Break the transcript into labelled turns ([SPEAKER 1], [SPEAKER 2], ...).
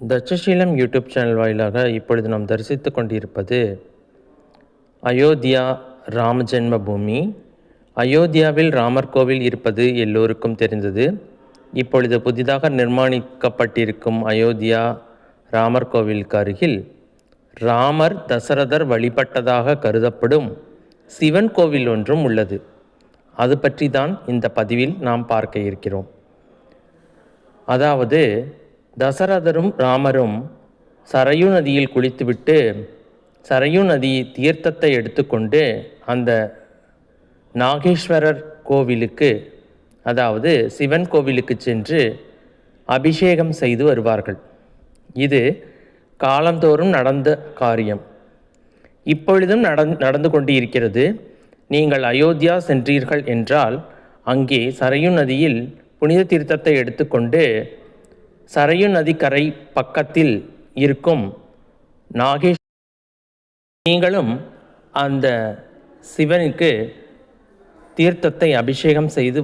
[SPEAKER 1] Takshashila YouTube channel வாயிலாக இப்பொழுது நாம் தரிசித்து கொண்டிருப்பது அயோத்தியா ராமஜென்ம பூமி. அயோத்தியாவில் ராமர் கோவில் இருப்பது எல்லோருக்கும் தெரிந்தது. இப்பொழுது புதிதாக நிர்மாணிக்கப்பட்டிருக்கும் அயோத்தியா ராமர் கோவிலுக்கு அருகில் ராமர் தசரதர் வழிபட்டதாக கருதப்படும் சிவன் கோவில் ஒன்றும் உள்ளது. அது பற்றி தான் இந்த பதிவில் நாம் பார்க்க இருக்கிறோம். அதாவது தசரதரும் ராமரும் சரையு நதியில் குளித்துவிட்டு சரையு நதி தீர்த்தத்தை எடுத்துக்கொண்டு அந்த நாகேஸ்வரர் கோவிலுக்கு, அதாவது சிவன் கோவிலுக்கு சென்று அபிஷேகம் செய்து வருவார்கள். இது காலந்தோறும் நடந்த காரியம். இப்பொழுதும் நடந்து கொண்டு இருக்கிறது. நீங்கள் அயோத்தியா சென்றீர்கள் என்றால் அங்கே சரையு நதியில் புனித தீர்த்தத்தை எடுத்துக்கொண்டு சரையு நதிக்கரை பக்கத்தில் இருக்கும் நீங்களும் அந்த சிவனுக்கு தீர்த்தத்தை அபிஷேகம் செய்து